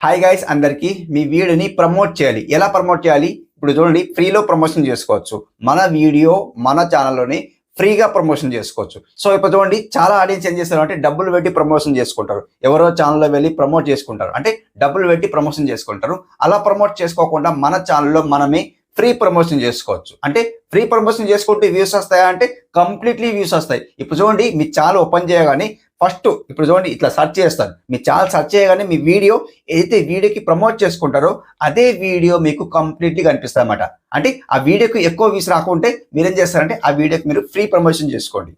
Hi guys, అందరికీ మీ వీడియోని promote చేయాలి. ఎలా ప్రమోట్ చేయాలి? ఇప్పుడు చూడండి, ఫ్రీలో ప్రమోషన్ చేసుకోవచ్చు. మన వీడియో మన ఛానల్లోనే ఫ్రీగా ప్రమోషన్ చేసుకోవచ్చు. సో ఇప్పుడు చూడండి, చాలా ఆడియన్స్ ఏం చేస్తారు అంటే డబ్బులు పెట్టి ప్రమోషన్ చేసుకుంటారు. ఎవరో ఛానల్లో వెళ్ళి ప్రమోట్ చేసుకుంటారు, అంటే డబ్బులు పెట్టి ప్రమోషన్ చేసుకుంటారు. అలా ప్రమోట్ చేసుకోకుండా మన ఛానల్లో మనమే ఫ్రీ ప్రమోషన్ చేసుకోవచ్చు. అంటే ఫ్రీ ప్రమోషన్ చేసుకుంటే వ్యూస్ వస్తాయా అంటే కంప్లీట్లీ వ్యూస్ వస్తాయి. ఇప్పుడు చూడండి, మీ ఛానల్ ఓపెన్ చేయగానే ఫస్ట్ ఇప్పుడు చూడండి ఇట్లా సెర్చ్ చేస్తాను. మీ ఛానల్ సెర్చ్ చేయగానే మీ వీడియో ఏదైతే వీడియోకి ప్రమోట్ చేసుకుంటారో అదే వీడియో మీకు కంప్లీట్లీ కనిపిస్తుంది అన్నమాట. అంటే ఆ వీడియోకి ఎక్కువ వ్యూస్ రాకుంటే మీరేం చేస్తారంటే ఆ వీడియోకి మీరు ఫ్రీ ప్రమోషన్ చేసుకోండి.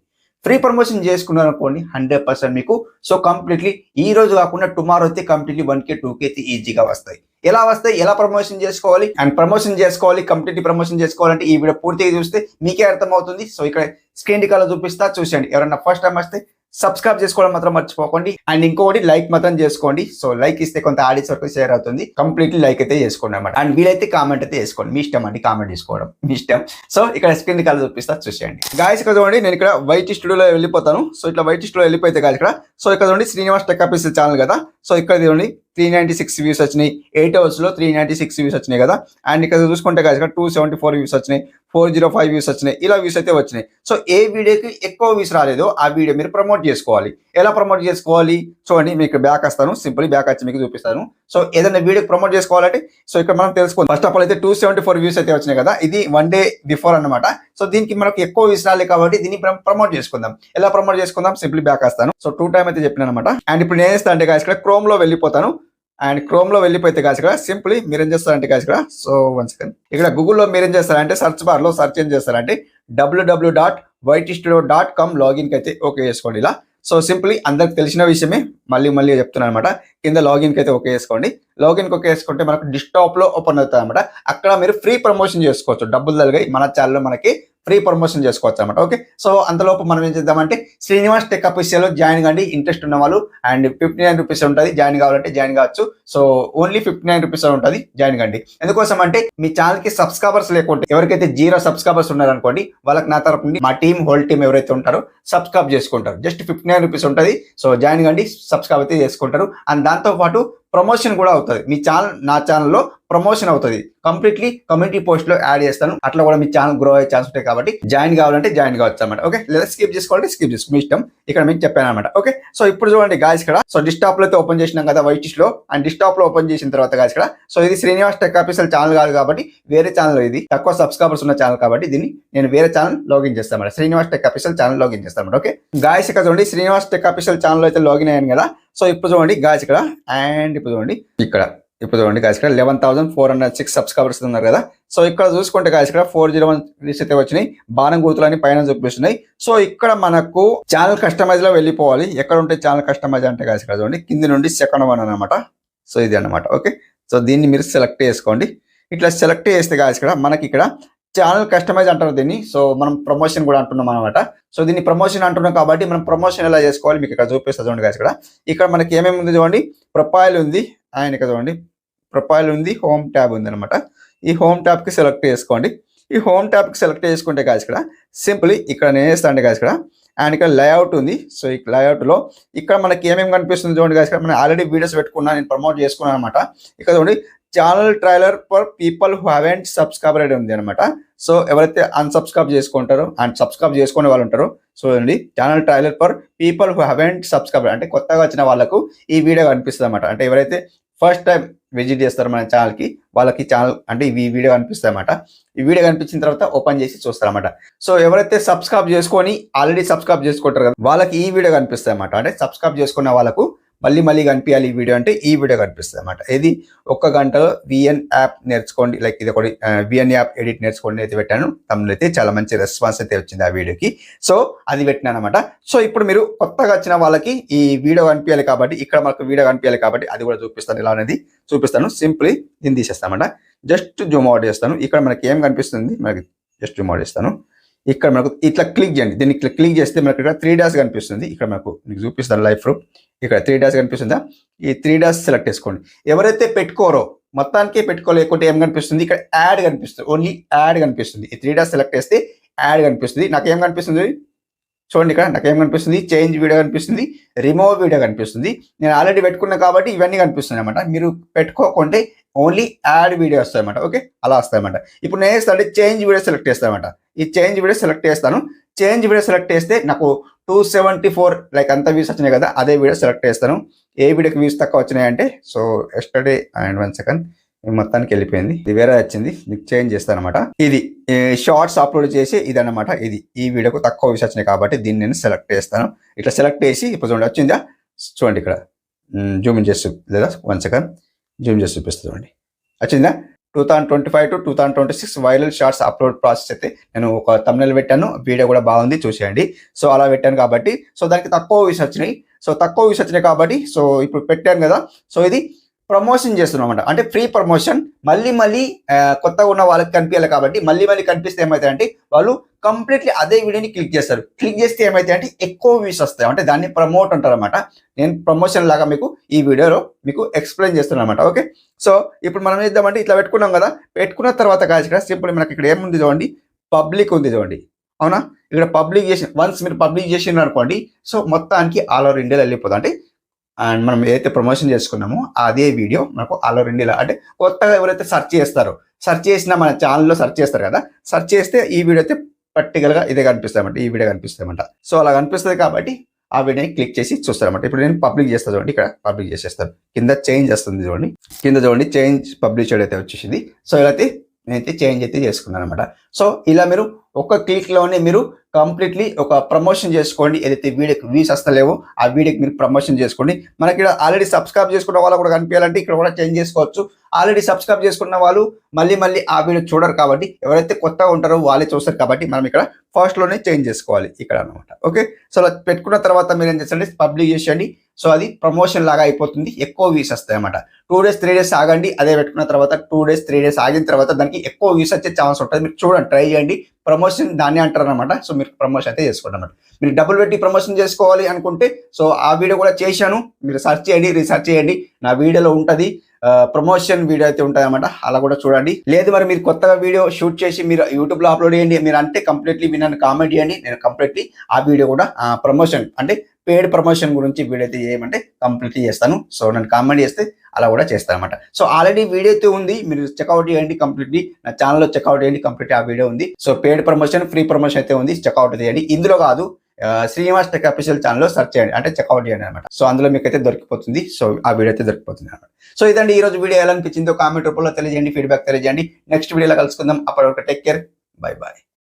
ఫ్రీ ప్రమోషన్ చేసుకున్నారు అనుకోండి 100% మీకు సో కంప్లీట్లీ ఈ రోజు కాకుండా టుమారో అయితే కంప్లీట్లీ 1K 2K అయితే ఈజీగా వస్తాయి. ఎలా వస్తాయి, ఎలా ప్రమోషన్ చేసుకోవాలి అండ్ ప్రమోషన్ చేసుకోవాలి, కంప్లీట్లీ ప్రమోషన్ చేసుకోవాలంటే ఈ వీడియో పూర్తిగా చూస్తే మీకే అర్థమవుతుంది. సో ఇక్కడ స్క్రీన్ రికార్డులో చూపిస్తా, చూసేయండి. ఎవరైనా ఫస్ట్ టైం వస్తే సబ్స్క్రైబ్ చేసుకోవడం మాత్రం మర్చిపోకండి. అండ్ ఇంకొకటి లైక్ మాత్రం చేసుకోండి. సో లైక్ ఇస్తే కొంత ఆడియన్స్ వరకు షేర్ అవుతుంది. కంప్లీట్లీ లైక్ అయితే చేసుకోండి అన్నమాట. అండ్ వీలైతే కామెంట్ అయితే చేసుకోండి. మీ ఇష్టం అండి, కామెంట్ చేసుకోవడం మీ ఇష్టం. సో ఇక్కడ స్క్రీన్ రికార్డు చూపిస్తా, చూసేయండి. గాయస్ ఇక్కడ చూడండి, నేను ఇక్కడ వైట్ స్టూడియోలో వెళ్ళిపోతాను. సో ఇట్లా వైట్ స్టూడియో వెళ్ళిపోతే గాయస్ ఇక్కడ సో ఇక్కడ చూడండి శ్రీనివాస్ టెక్ ఆఫీసర్ ఛానల్ కదా. సో ఇక్కడ చూడండి 396 వ్యూస్ వచ్చినాయి. 8 hours లో 396 వ్యూస్ వచ్చినాయి కదా. అండ్ ఇక్కడ చూసుకుంటే గాయస్ ఇక్కడ 274 వ్యూస్ వచ్చినాయి, 405 వ్యూస్ వచ్చినాయి. ఇలా వ్యూస్ అయితే వచ్చినాయి. సో ఏ వీడియోకి ఎక్కువ వ్యూస్ రాలేదో ఆ వీడియో మీరు ప్రమోట్ చేసుకోవాలి. ఎలా ప్రమోట్ చేసుకోవాలి చూడండి, మీకు బ్యాక్ వస్తాను. సింపుల్ బ్యాక్ వచ్చి మీకు చూపిస్తాను. సో ఏదైనా వీడియో ప్రమోట్ చేసుకోవాలంటే సో ఇక్కడ మనం తెలుసుకోవాలి. ఫస్ట్ ఆఫ్ ఆల్ అయితే 274 వ్యూస్ అయితే వచ్చినాయి కదా. ఇది 1 day బిఫోర్ అన్నమాట. సో దీనికి మనకు ఎక్కువ వ్యూస్ రాలేదు కాబట్టి దీన్ని ప్రమోట్ చేసుకుందాం. ఎలా ప్రమోట్ చేసుకుందాం, సింపుల్ బ్యాక్ వస్తాను. సో 2 times అయితే చెప్పిన అనమాట. అండ్ ఇప్పుడు నేను చేస్తాను అంటే గాయస్ ఇక్కడ క్రోమ్ లో వెళ్ళిపోతాను. అండ్ క్రోమ్ లో వెళ్ళిపోతే గాయస్ ఇక్కడ సింపుల్లీ మీరేం చేస్తారంటే గాయస్ ఇక్కడ సో 1 second ఇక్కడ గూగుల్లో మీరేం చేస్తారంటే సర్చ్ బార్ లో సర్చ్ ఏం చేస్తారంటే www.whitestudio.com లాగిన్ కి అయితే ఓకే చేసుకోండి. ఇలా సో సింపుల్లీ అందరికి తెలిసిన విషయమే, మళ్ళీ చెప్తున్నాను అనమాట. కింద లాగిన్ కి అయితే ఓకే చేసుకోండి. లాగిన్ కి ఓకే చేసుకుంటే మనకు డెస్క్టాప్ లో ఓపెన్ అవుతుంది అనమాట. అక్కడ మీరు ఫ్రీ ప్రమోషన్ చేసుకోవచ్చు. డబ్బులు తలిగాయి మన ఛానల్లో మనకి ఫ్రీ ప్రమోషన్ చేసుకోవచ్చు అనమాట. ఓకే, సో అంతలోపు మనం ఏం చేద్దామంటే శ్రీనివాస్ టెక్ ఆఫీషియల్ జాయిన్ కండి. ఇంట్రెస్ట్ ఉన్న వాళ్ళు అండ్ 59 రూపీస్ ఉంటుంది. జాయిన్ కావాలంటే జాయిన్ కావచ్చు. సో ఓన్లీ 59 రూపీస్ ఉంటుంది, జాయిన్ కండి. ఎందుకోసం అంటే మీ ఛానల్ కి సబ్స్క్రైబర్స్ లేకుంటే ఎవరికైతే 0 సబ్స్క్రైబర్స్ ఉన్నారనుకోండి వాళ్ళకి నా తరపు నుండి మా టీం హోల్ టీం ఎవరైతే ఉంటారో సబ్స్క్రైబ్ చేసుకుంటారు. జస్ట్ 59 రూపీస్ ఉంటుంది. సో జాయిన్ కండి, సబ్స్క్రైబ్ అయితే చేసుకుంటారు. అండ్ దాంతో పాటు ప్రమోషన్ కూడా అవుతుంది. మీ ఛానల్ నా ఛానల్లో ప్రమోషన్ అవుతుంది. కంప్లీట్లీ కమ్యూనిటీ పోస్ట్ లో యాడ్ చేస్తాను. అట్లా కూడా మీ ఛానల్ గ్రో అయ్యే ఛాన్స్ ఉంటాయి కాబట్టి జాయిన్ కావాలంటే జాయిన్ కావచ్చు అనమాట. ఓకే, లేదా స్కిప్ చేసుకోవాలంటే స్కిప్ చేసుకో, మీ ఇష్టం. ఇక్కడ మీకు చెప్పాను అనమాట. ఓకే, సో ఇప్పుడు చూడండి గాయస్ ఇక్కడ సో డిస్టాప్ లో అయితే ఓపెన్ చేసినాం కదా వైట్ లో. అండ్ డిస్టాప్ లో ఓపెన్ చేసిన తర్వాత గాయస్ ఇక్కడ సో ఇది శ్రీనివాస్ టెక్ ఆఫీషియల్ ఛానల్ కాదు కాబట్టి వేరే ఛానల్, ఇది తక్కువ సబ్స్క్రైబర్స్ ఉన్న ఛానల్ కాబట్టి దీన్ని నేను వేరే ఛానల్ లాగిన్ చేస్తాను. Srinivas tech official channel login చేస్తాను. ఓకే గాయస్ ఇక్కడ చూడండి శ్రీనివాస్ టెక్ ఆఫీషియల్ ఛానల్ అయితే లాగిన్ అయ్యాను కదా. సో ఇప్పుడు చూడండి గాయస్ ఇక్కడ అండ్ ఇప్పుడు చూడండి గాయస్ ఇక్కడ 11,406 సబ్స్క్రైబర్స్ ఉన్నారు కదా. సో ఇక్కడ చూసుకుంటే గాయస్ ఇక్కడ 401 వ్యూస్ అయితే వచ్చినాయి. బాణం గుర్తులని పైన చూపిస్తున్నాయి. సో ఇక్కడ మనకు ఛానల్ కస్టమైజ్ లో వెళ్ళిపోవాలి. ఎక్కడ ఉంటే ఛానల్ కస్టమైజ్ అంటే గాయస్ ఇక్కడ చూడండి కింది నుండి సెకండ్ వన్ అనమాట. సో ఇది అనమాట. ఓకే, సో దీన్ని మీరు సెలెక్ట్ చేసుకోండి. ఇట్లా సెలెక్ట్ చేస్తే గాయస్ ఇక్కడ మనకి ఇక్కడ ఛానల్ కస్టమైజ్ అంటారు దీన్ని. సో మనం ప్రమోషన్ కూడా అంటున్నాం అనమాట. సో దీన్ని ప్రమోషన్ అంటున్నాం కాబట్టి మనం ప్రమోషన్ ఎలా చేసుకోవాలి మీకు ఇక్కడ చూపిస్తా చూడండి గాయస్ ఇక్కడ మనకి ఏమేమి ఉంది చూడండి. ప్రొఫైల్ ఉంది, అండ్ ఇక్కడ చూడండి ప్రొఫైల్ ఉంది, హోమ్ ట్యాబ్ ఉంది అనమాట. ఈ హోమ్ ట్యాబ్ కి సెలెక్ట్ చేసుకోండి. ఈ హోమ్ ట్యాబ్ కి సెలెక్ట్ చేసుకుంటే గాయస్ ఇక్కడ సింపుల్లీ ఇక్కడ నేను చేస్తాను గాయస్ ఇక్కడ అండ్ ఇక్కడ లేఅవుట్ ఉంది. సో ఈ లేఅవుట్ లో ఇక్కడ మనకి ఏమేమి కనిపిస్తుంది చూడండి గాయస్ ఇక్కడ మనం ఆల్రెడీ వీడియోస్ పెట్టుకున్నా, నేను ప్రమోట్ చేసుకున్నాను అనమాట. ఇక్కడ చూడండి channel trailer for people who haven't subscribe ఉంది అనమాట. సో ఎవరైతే అన్సబ్స్క్రైబ్ చేసుకుంటారో అండ్ సబ్స్క్రైబ్ చేసుకునే వాళ్ళు ఉంటారో చూడండి channel trailer for people who haven't subscribe అంటే కొత్తగా వచ్చిన వాళ్ళకు ఈ వీడియో కనిపిస్తుంది అనమాట. అంటే ఎవరైతే ఫస్ట్ టైం విజిట్ చేస్తారు మన ఛానల్కి వాళ్ళకి ఛానల్ అంటే ఈ వీడియో కనిపిస్తాయి అన్నమాట. ఈ వీడియో కనిపించిన తర్వాత ఓపెన్ చేసి చూస్తారన్నమాట. సో ఎవరైతే సబ్స్క్రైబ్ చేసుకొని ఆల్రెడీ సబ్స్క్రైబ్ చేసుకుంటారు కదా వాళ్ళకి ఈ వీడియో కనిపిస్తాయి అన్నమాట. అంటే సబ్స్క్రైబ్ చేసుకున్న వాళ్ళకు మళ్ళీ కనిపించాలి ఈ వీడియో అంటే ఈ వీడియో కనిపిస్తుంది అనమాట. ఇది 1 గంటలో VN యాప్ నేర్చుకోండి, లైక్ ఇది ఒకటి VN యాప్ ఎడిట్ నేర్చుకోండి అయితే పెట్టాను. తమిళ అయితే చాలా మంచి రెస్పాన్స్ అయితే వచ్చింది ఆ వీడియోకి. సో అది పెట్టినాను అనమాట. సో ఇప్పుడు మీరు కొత్తగా వచ్చిన వాళ్ళకి ఈ వీడియో కనిపించాలి కాబట్టి ఇక్కడ మనకు వీడియో కనిపించాలి కాబట్టి అది కూడా చూపిస్తాను. ఇలా అనేది చూపిస్తాను. సింప్లీ దీన్ని తీసేస్తామంట. జస్ట్ జూమ్ అవుట్ చేస్తాను. ఇక్కడ మనకి ఏం కనిపిస్తుంది మనకి జస్ట్ జూమ్ అవుట్ చేస్తాను. ఇక్కడ మనకు ఇట్లా క్లిక్ చేయండి. దీన్ని ఇట్లా క్లిక్ చేస్తే మనకి ఇక్కడ 3 డాష్ కనిపిస్తుంది. ఇక్కడ మనకు మీకు చూపిస్తాను లైవ్ ప్రూఫ్. ఇక్కడ 3 డాష్ కనిపిస్తుందా, ఈ 3 డాష్ సెలెక్ట్ చేసుకోండి. ఎవరైతే పెట్టుకోరో మొత్తానికి పెట్టుకోలేకుంటే ఏం కనిపిస్తుంది ఇక్కడ యాడ్ కనిపిస్తుంది. ఓన్లీ యాడ్ కనిపిస్తుంది. ఈ 3 డాష్ సెలెక్ట్ చేస్తే యాడ్ కనిపిస్తుంది. నాకు ఏం కనిపిస్తుంది చూడండి ఇక్కడ నాకు ఏం కనిపిస్తుంది, చేంజ్ వీడియో కనిపిస్తుంది, రిమూవ్ వీడియో కనిపిస్తుంది. నేను ఆల్రెడీ పెట్టుకున్నా కాబట్టి ఇవన్నీ కనిపిస్తున్నాయి అనమాట. మీరు పెట్టుకోకుంటే ఓన్లీ యాడ్ వీడియో వస్తాయి అనమాట. ఓకే, అలా వస్తాయి అనమాట. ఇప్పుడు నేను చేస్తాను చేంజ్ వీడియో సెలెక్ట్ చేస్తాను అనమాట. ఈ చేంజ్ వీడియో సెలెక్ట్ చేస్తాను. చేంజ్ వీడియో సెలెక్ట్ చేస్తే నాకు 274 లైక్ అంత వ్యూస్ వచ్చినాయి కదా, అదే వీడియో సెలెక్ట్ చేస్తాను. ఏ వీడియోకి వ్యూస్ తక్కువ వచ్చినాయి అంటే, సో ఎస్టర్డే అండ్ 1 సెకండ్ మొత్తానికి వెళ్ళిపోయింది, ఇది వేరే వచ్చింది, మీకు చేంజ్ చేస్తాను అనమాట. ఇది షార్ట్స్ అప్లోడ్ చేసి ఇదన్నమాట. ఇది ఈ వీడియోకు తక్కువ వ్యూస్ వచ్చినాయి కాబట్టి దీన్ని నేను సెలెక్ట్ చేస్తాను. ఇట్లా సెలెక్ట్ చేసి ఇప్పుడు చూడండి వచ్చిందా, చూడండి ఇక్కడ జూమ్ ఇన్ చేసి లేదా 1 సెకండ్ జూమ్ చేసి చూపిస్తుంది. చూడండి వచ్చిందా. 2025 to 2026 viral shorts upload process అయితే నేను ఒక తమ్నెల్ పెట్టాను, వీడియో కూడా బాగుంది చూసేయండి. సో అలా పెట్టాను కాబట్టి సో దానికి తక్కువ వ్యూస్ వచ్చినాయి. సో తక్కువ వ్యూస్ వచ్చినాయి కాబట్టి సో ఇప్పుడు పెట్టాను కదా, సో ఇది ప్రమోషన్ చేస్తున్నాం అనమాట. అంటే ఫ్రీ ప్రమోషన్. మళ్ళీ కొత్తగా ఉన్న వాళ్ళకి కనిపించాలి కాబట్టి మళ్ళీ కనిపిస్తే ఏమవుతాయంటే వాళ్ళు కంప్లీట్లీ అదే వీడియోని క్లిక్ చేస్తారు. క్లిక్ చేస్తే ఏమైతే అంటే ఎక్కువ వ్యూస్ వస్తాయి, అంటే దాన్ని ప్రమోట్ అంటారు అనమాట. నేను ప్రమోషన్ లాగా మీకు ఈ వీడియోలో మీకు ఎక్స్ప్లెయిన్ చేస్తున్నాను అనమాట. ఓకే, సో ఇప్పుడు మనం చేద్దామంటే ఇట్లా పెట్టుకున్నాం కదా, పెట్టుకున్న తర్వాత కాదు ఇక్కడ సింపుల్ మనకి ఇక్కడ ఏముంది చూడండి, పబ్లిక్ ఉంది చూడంండి. అవునా, ఇక్కడ పబ్లిక్ చేసి వన్స్ మీరు పబ్లిక్ చేసినారు అనుకోండి, సో మొత్తానికి ఆల్ ఓవర్ ఇండియాలో వెళ్ళిపోతుంది. అంటే అండ్ మనం ఏదైతే ప్రమోషన్ చేసుకున్నామో అదే వీడియో మనకు ఆల్ ఓవర్ ఇండియాలో, అంటే కొత్తగా ఎవరైతే సెర్చ్ చేస్తారో, సెర్చ్ చేసినా మన ఛానల్లో సెర్చ్ చేస్తారు కదా, సెర్చ్ చేస్తే ఈ వీడియో అయితే పర్టికులర్గా ఇదే కనిపిస్తామంట, ఈ వీడియో కనిపిస్తామంట. సో అలా కనిపిస్తుంది కాబట్టి ఆ వీడియోని క్లిక్ చేసి చూస్తారన్నమాట. ఇప్పుడు నేను పబ్లిక్ చేస్తాను చూడండి, ఇక్కడ పబ్లిక్ చేసేస్తాను. కింద చేంజ్ వస్తుంది చూడండి, కింద చూడండి చేంజ్ పబ్లిష్ అయితే వచ్చేసింది. సో ఇలా అయితే నేనైతే చేంజ్ అయితే చేసుకున్నాను అనమాట. సో ఇలా మీరు ఒక క్లిక్లోనే మీరు కంప్లీట్లీ ఒక ప్రమోషన్ చేసుకోండి. ఏదైతే వీడియోకి వ్యూస్ వస్తలేవో ఆ వీడియోకి మీరు ప్రమోషన్ చేసుకోండి. మనకి ఇక్కడ ఆల్రెడీ సబ్స్క్రైబ్ చేసుకున్న వాళ్ళు కూడా కనిపించాలంటే ఇక్కడ కూడా చేంజ్ చేసుకోవచ్చు. ఆల్రెడీ సబ్స్క్రైబ్ చేసుకున్న వాళ్ళు మళ్ళీ ఆ వీడియో చూడరు కాబట్టి, ఎవరైతే కొత్తగా ఉంటారో వాళ్ళే చూస్తారు కాబట్టి మనం ఇక్కడ ఫస్ట్లోనే చేంజ్ చేసుకోవాలి ఇక్కడ అనమాట. ఓకే, సో అలా పెట్టుకున్న తర్వాత మీరు ఏం చేస్తారంటే పబ్లిక్ చేసేయండి. సో అది ప్రమోషన్ లాగా అయిపోతుంది, ఎక్కువ వ్యూస్ వస్తాయి అనమాట. 2 days 3 days ఆగండి. అదే పెట్టుకున్న తర్వాత 2 days 3 days ఆగిన తర్వాత దానికి ఎక్కువ వ్యూస్ వచ్చే ఛాన్స్ ఉంటుంది. మీరు చూడండి, ట్రై చేయండి. ప్రమోషన్ దాన్ని అంటారు అనమాట. సో మీరు ప్రమోషన్ అయితే చేసుకోండి అనమాట. మీరు డబ్బులు పెట్టి ప్రమోషన్ చేసుకోవాలి అనుకుంటే సో ఆ వీడియో కూడా చేశాను, మీరు సెర్చ్ చేయండి, రీసెర్చ్ చేయండి, నా వీడియోలో ఉంటుంది ప్రమోషన్ వీడియో అయితే ఉంటుంది అనమాట. అలా కూడా చూడండి. లేదు మరి మీరు కొత్తగా వీడియో షూట్ చేసి మీరు యూట్యూబ్లో అప్లోడ్ చేయండి, మీరు అంటే కంప్లీట్లీ నన్ను కామెంట్ చేయండి, నేను కంప్లీట్లీ ఆ వీడియో కూడా ప్రమోషన్ అంటే పెయిడ్ ప్రమోషన్ గురించి వీడియో అయితే చేయమంటే కంప్లీట్లీ చేస్తాను. సో నన్ను కామెంట్ చేస్తే అలా కూడా చేస్తాను అనమాట. సో ఆల్రెడీ వీడియో అయితే ఉంది, మీరు చెక్అవుట్ చేయండి కంప్లీట్లీ, నా ఛానల్లో చెక్అవుట్ చేయండి కంప్లీట్లీ, ఆ వీడియో ఉంది. So paid promotion free promotion అయితే ఉంది, చెక్అవుట్ చేయండి. ఇందులో కాదు, శ్రీనివాస్ టెక్ అఫీషియల్ ఛానల్లో సెర్చ్ చేయండి, అంటే చెక్అవుట్ చేయండి అనమాట. సో అందులో మీకు అయితే దొరికిపోతుంది. సో ఆ వీడియో అయితే దొరికిపోతుంది అనమాట. సో ఇదండి ఈ రోజు వీడియో ఎలా అనిపించిందో కామెంట్ రూపంలో తెలియజేయండి, ఫీడ్బ్యాక్ తెలియజేయండి. నెక్స్ట్ వీడియోలో కలుసుకుందాం. అప్పటి వరకు టేక్ కేర్, బై బాయ్.